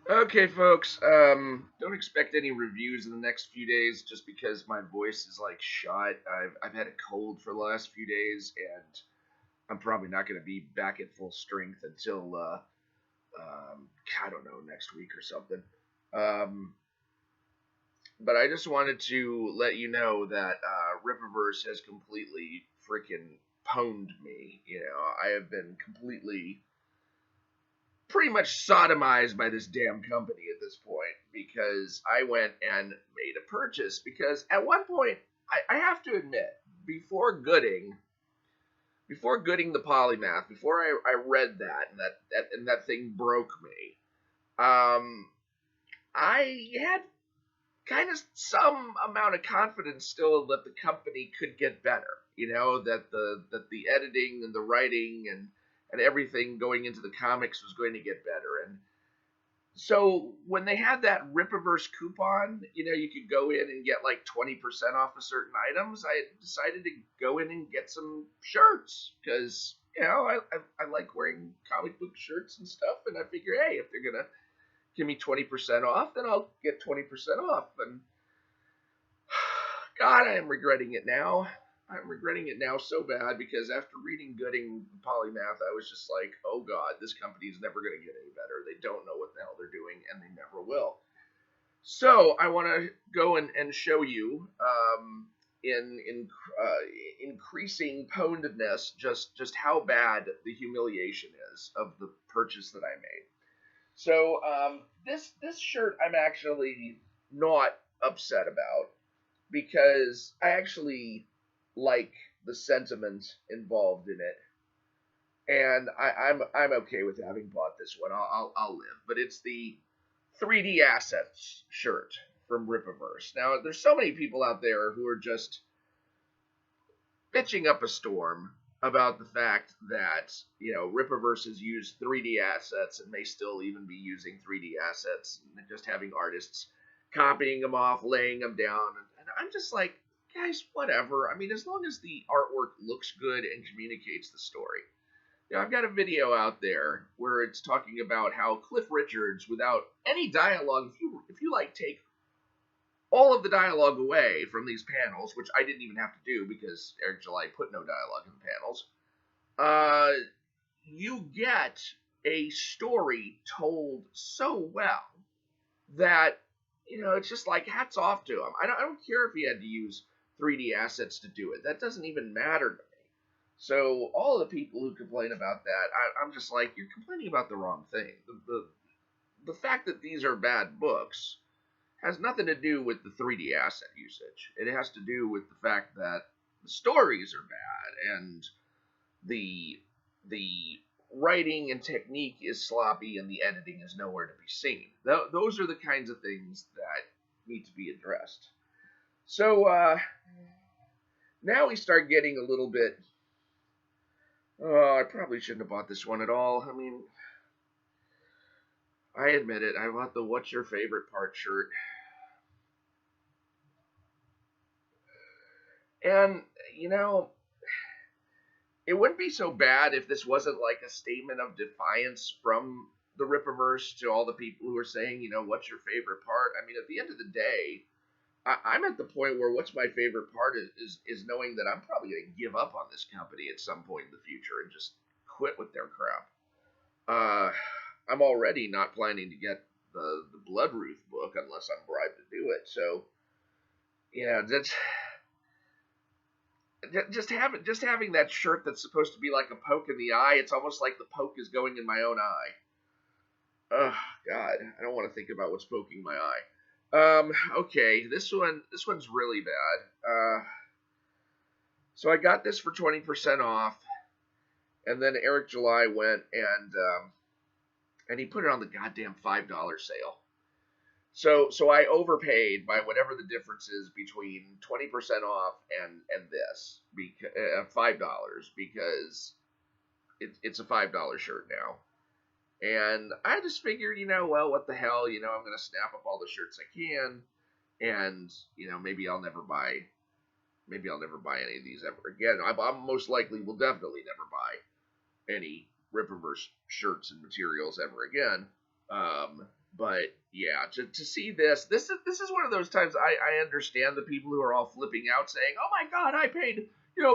Okay, folks. Don't expect any reviews in the next few days, just because my voice is like shot. I've had a cold for the last few days, and I'm probably not going to be back at full strength until I don't know, next week or something. Um, but I just wanted to let you know that Rippaverse has completely freaking pwned me. I have been completely pretty much sodomized by this damn company at this point because I went and made a purchase. Because at one point, I have to admit, before gooding, before gooding the polymath, before I read that and that thing broke me, I had kind of some amount of confidence still that the company could get better. That the editing and the writing and everything going into the comics was going to get better. And so when they had that Rippaverse coupon, you could go in and get like 20% off of certain items. I decided to go in and get some shirts because I like wearing comic book shirts and stuff, and I figure, hey, if they're gonna give me 20% off, then I'll get 20% off. And God, I am regretting it now. I'm regretting it now so bad because after reading Gooding Polymath, I was just like, oh God, this company is never going to get any better. They don't know what the hell they're doing, and they never will. So I want to go and show you in increasing pwnedness just how bad the humiliation is of the purchase that I made. So this shirt I'm actually not upset about because I actually like the sentiment involved in it, and I'm okay with having bought this one. I'll live, but it's the 3D assets shirt from Rippaverse. Now, there's so many people out there who are just bitching up a storm about the fact that Rippaverse has used 3D assets and may still even be using 3D assets and just having artists copying them off, laying them down, and I'm just like, guys, whatever. I mean, as long as the artwork looks good and communicates the story. I've got a video out there where it's talking about how Cliff Richards, without any dialogue, if you like take all of the dialogue away from these panels, which I didn't even have to do because Eric July put no dialogue in the panels, you get a story told so well that it's just like hats off to him. I don't care if he had to use 3D assets to do it. That doesn't even matter to me. So all the people who complain about that, I'm just like, you're complaining about the wrong thing. The fact that these are bad books has nothing to do with the 3D asset usage. It has to do with the fact that the stories are bad and the the writing and technique is sloppy and the editing is nowhere to be seen. Those are the kinds of things that need to be addressed. So now we start getting a little bit. Oh, I probably shouldn't have bought this one at all. I mean, I admit it. I bought the "What's Your Favorite Part" shirt, and it wouldn't be so bad if this wasn't like a statement of defiance from the Rippaverse to all the people who are saying, what's your favorite part? I mean, at the end of the day, I'm at the point where what's my favorite part is knowing that I'm probably going to give up on this company at some point in the future and just quit with their crap. I'm already not planning to get the Bloodruth book unless I'm bribed to do it. So, yeah, that's just having that shirt that's supposed to be like a poke in the eye. It's almost like the poke is going in my own eye. Oh God, I don't want to think about what's poking my eye. Okay, this one's really bad. So I got this for 20% off, and then Eric July went and he put it on the goddamn $5 sale. So I overpaid by whatever the difference is between 20% off and this, because $5, because it's a $5 shirt now. And I just figured, well, what the hell, I'm gonna snap up all the shirts I can, and maybe I'll never buy any of these ever again. I'm most likely will definitely never buy any Rippaverse shirts and materials ever again. But yeah, to see this is one of those times I understand the people who are all flipping out saying, "Oh my God, I paid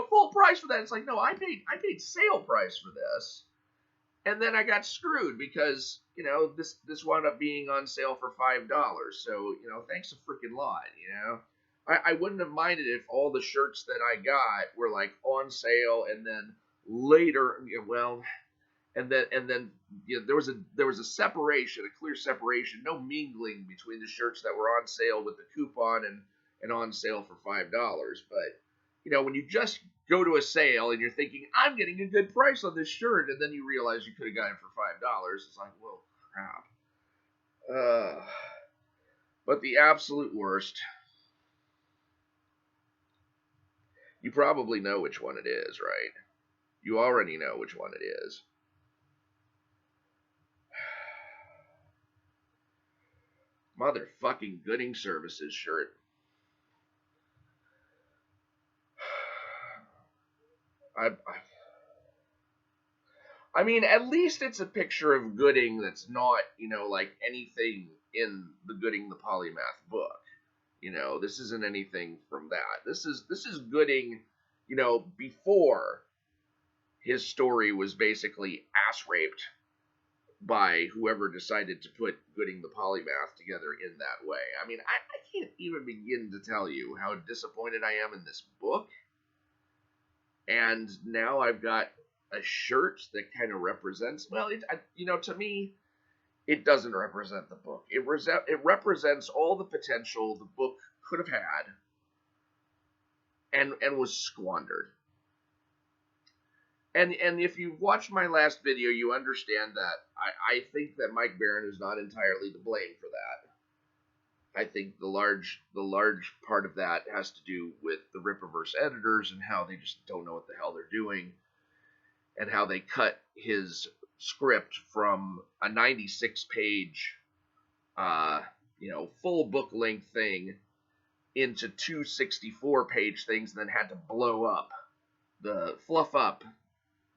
full price for that." It's like, no, I paid sale price for this, and then I got screwed because this wound up being on sale for $5. So thanks a freaking lot. I wouldn't have minded if all the shirts that I got were like on sale and then later, well, and then there was a separation, a clear separation, no mingling between the shirts that were on sale with the coupon and on sale for $5. But when you just go to a sale and you're thinking I'm getting a good price on this shirt, and then you realize you could have got it for $5, it's like, well, crap. But the absolute worst. You probably know which one it is, right? You already know which one it is. Motherfucking Gooding Services shirt. I mean, at least it's a picture of Gooding that's not, like anything in the Gooding the Polymath book. This isn't anything from that. This is Gooding, before his story was basically ass raped by whoever decided to put Gooding the Polymath together in that way. I mean, I can't even begin to tell you how disappointed I am in this book. And now I've got a shirt that kind of represents, well, to me, it doesn't represent the book. It represents all the potential the book could have had and was squandered. And if you've watched my last video, you understand that I think that Mike Baron is not entirely to blame for that. I think the large part of that has to do with the Rippaverse editors and how they just don't know what the hell they're doing, and how they cut his script from a 96-page, full book length thing into two 64-page things, and then had to fluff up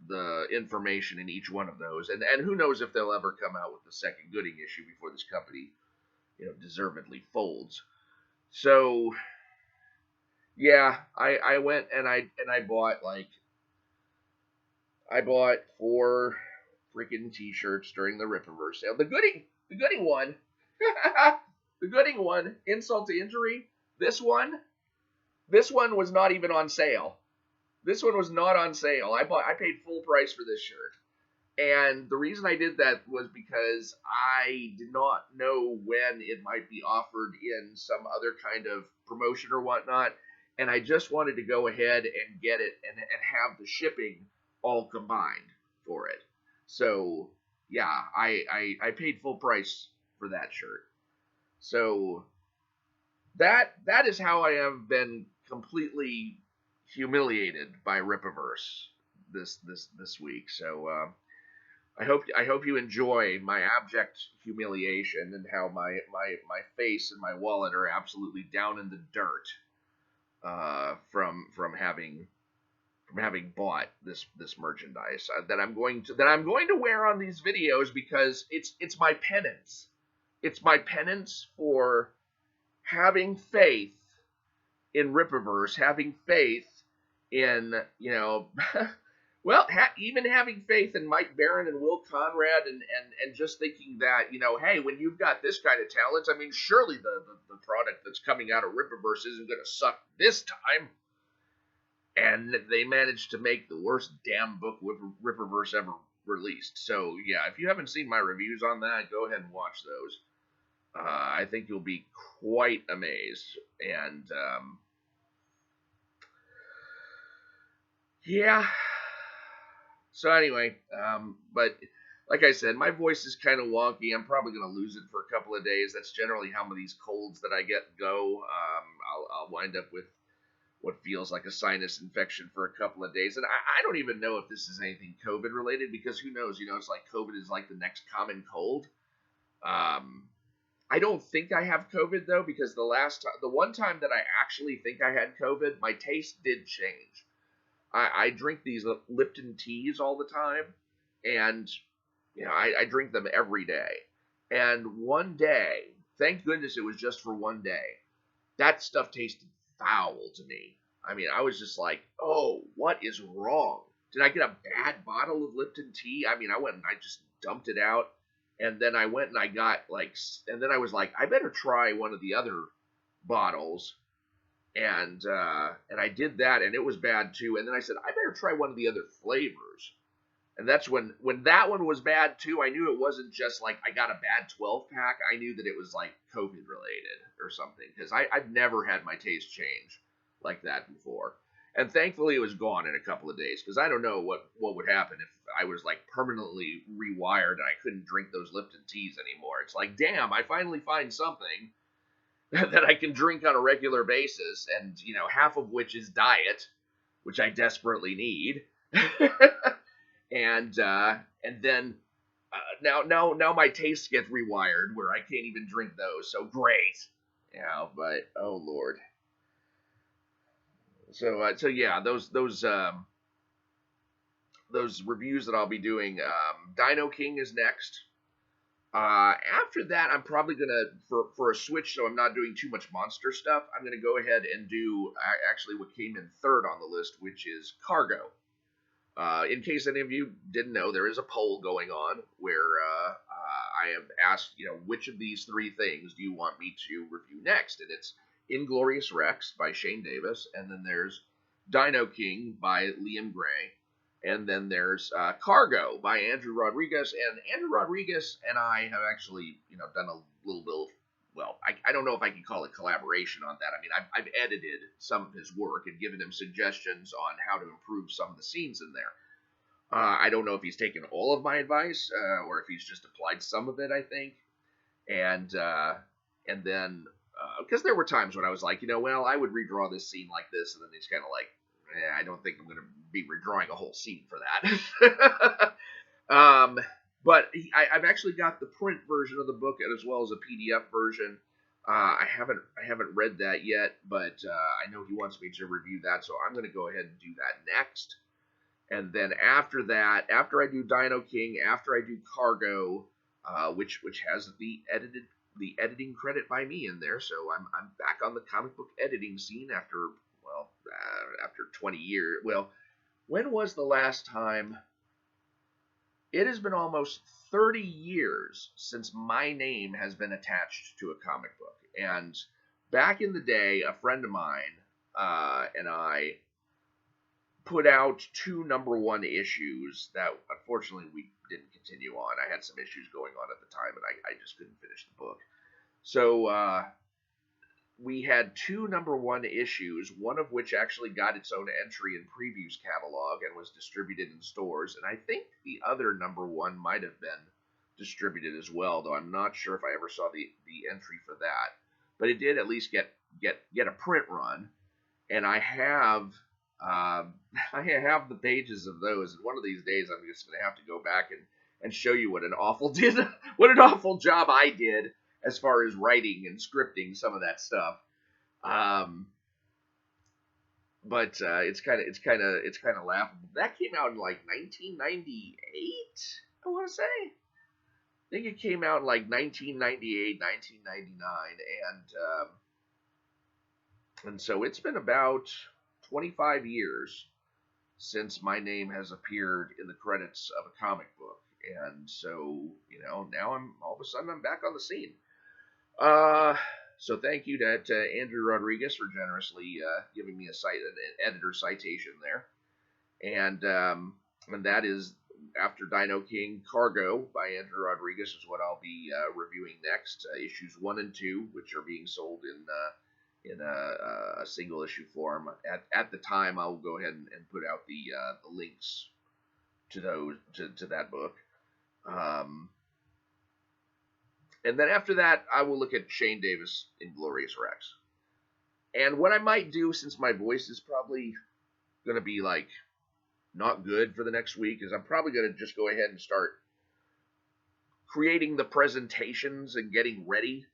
the information in each one of those. And who knows if they'll ever come out with the second Gooding issue before this company, deservedly folds. So, yeah, I went and I bought I bought 4 freaking t-shirts during the Rippaverse sale. The Gooding one, the Gooding one, insult to injury. This one was not even on sale. This one was not on sale. I paid full price for this shirt. And the reason I did that was because I did not know when it might be offered in some other kind of promotion or whatnot. And I just wanted to go ahead and get it and have the shipping all combined for it. So, yeah, I paid full price for that shirt. So, that is how I have been completely humiliated by Rippaverse this week. So I hope you enjoy my abject humiliation and how my face and my wallet are absolutely down in the dirt from having bought this merchandise that I'm going to wear on these videos, because it's my penance. It's my penance for having faith in Rippaverse, having faith in, well, even having faith in Mike Baron and Will Conrad, and just thinking that, hey, when you've got this kind of talent, I mean, surely the product that's coming out of Rippaverse isn't going to suck this time. And they managed to make the worst damn book Rippaverse ever released. So, yeah, if you haven't seen my reviews on that, go ahead and watch those. I think you'll be quite amazed. And, yeah. So anyway, but like I said, my voice is kind of wonky. I'm probably going to lose it for a couple of days. That's generally how these colds that I get go. I'll wind up with what feels like a sinus infection for a couple of days. And I don't even know if this is anything COVID related, because who knows? It's like COVID is like the next common cold. I don't think I have COVID, though, because the one time that I actually think I had COVID, my taste did change. I drink these Lipton teas all the time, and I drink them every day. And one day, thank goodness it was just for one day, that stuff tasted foul to me. I mean, I was just like, oh, what is wrong? Did I get a bad bottle of Lipton tea? I mean, I went and I just dumped it out. And then I went and I got like, and then I was like, I better try one of the other bottles. And I did that, and it was bad too. And then I said, I better try one of the other flavors. And that's when that one was bad too. I knew it wasn't just like I got a bad 12 pack. I knew that it was like COVID related or something, because I've never had my taste change like that before. And thankfully, it was gone in a couple of days, because I don't know what would happen if I was like permanently rewired and I couldn't drink those Lipton teas anymore. It's like, damn, I finally find something that I can drink on a regular basis, and half of which is diet, which I desperately need. And then now my taste gets rewired where I can't even drink those. So great, But oh lord. So yeah, those reviews that I'll be doing. Dino King is next. After that, I'm probably gonna for a switch, so I'm not doing too much monster stuff. I'm gonna go ahead and do actually what came in third on the list, which is Cargo. In case any of you didn't know, there is a poll going on where I have asked, which of these three things do you want me to review next? And it's Inglorious Rex by Shane Davis, and then there's Dino King by Liam Gray, and then there's Cargo by Andrew Rodriguez. And Andrew Rodriguez and I have actually, done a little bit of, well, I don't know if I can call it collaboration on that. I mean, I've edited some of his work and given him suggestions on how to improve some of the scenes in there. I don't know if he's taken all of my advice or if he's just applied some of it, I think. And then, because there were times when I was like, well, I would redraw this scene like this, and then he's kind of like, I don't think I'm going to be redrawing a whole scene for that. But I've actually got the print version of the book as well as a PDF version. I haven't read that yet, but I know he wants me to review that, so I'm going to go ahead and do that next. And then after that, after I do Dino King, after I do Cargo, which has the editing credit by me in there, so I'm back on the comic book editing scene after after 20 years. Well, when was the last time? It has been almost 30 years since my name has been attached to a comic book. And back in the day, a friend of mine and I put out 2 #1 issues that unfortunately we didn't continue on. I had some issues going on at the time, and I just couldn't finish the book. So we had 2 #1 issues, one of which actually got its own entry in Preview's catalog and was distributed in stores, and I think the other #1 might have been distributed as well, though I'm not sure if I ever saw the entry for that. But it did at least get a print run, and I have I have the pages of those, and one of these days I'm just going to have to go back and show you what an awful job I did as far as writing and scripting some of that stuff. But it's kind of laughable. That came out in like 1998, I want to say. I think it came out in like 1998, 1999, and so it's been about 25 years since my name has appeared in the credits of a comic book, and so now all of a sudden I'm back on the scene. So thank you to Andrew Rodriguez for generously giving me an editor citation there, and that is after Dino King. Cargo by Andrew Rodriguez is what I'll be reviewing next. Issues 1 and 2, which are being sold in a single issue form. At the time, I'll go ahead and put out the links to that book. And then after that, I will look at Shane Davis Inglorious Rex. And what I might do, since my voice is probably going to be like not good for the next week, is I'm probably going to just go ahead and start creating the presentations and getting ready.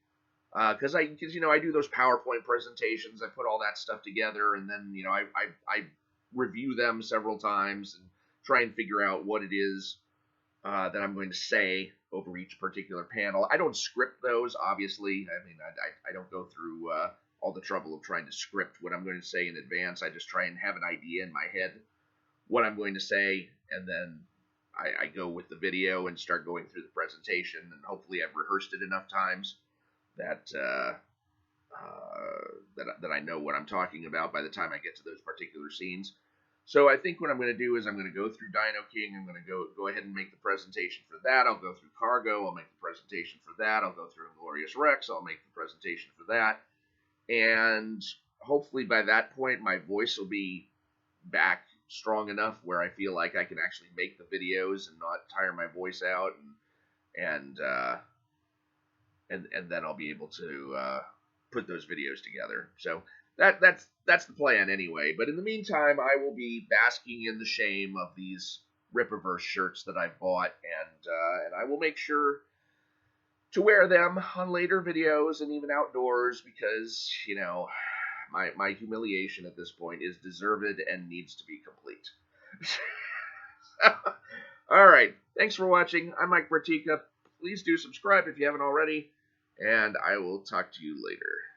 Because I do those PowerPoint presentations. I put all that stuff together, and then I review them several times and try and figure out what it is that I'm going to say over each particular panel. I don't script those, obviously. I mean, I don't go through all the trouble of trying to script what I'm going to say in advance. I just try and have an idea in my head what I'm going to say, and then I go with the video and start going through the presentation, and hopefully I've rehearsed it enough times that that I know what I'm talking about by the time I get to those particular scenes. So I think what I'm going to do is I'm going to go through Dino King. I'm going to go ahead and make the presentation for that. I'll go through Cargo. I'll make the presentation for that. I'll go through Inglorious Rex. I'll make the presentation for that. And hopefully by that point, my voice will be back strong enough where I feel like I can actually make the videos and not tire my voice out, and then I'll be able to put those videos together. So that's the plan anyway. But in the meantime, I will be basking in the shame of these Rippaverse shirts that I've bought, and I will make sure to wear them on later videos and even outdoors, because, you know, my humiliation at this point is deserved and needs to be complete. All right. Thanks for watching. I'm Mike Bertica. Please do subscribe if you haven't already, and I will talk to you later.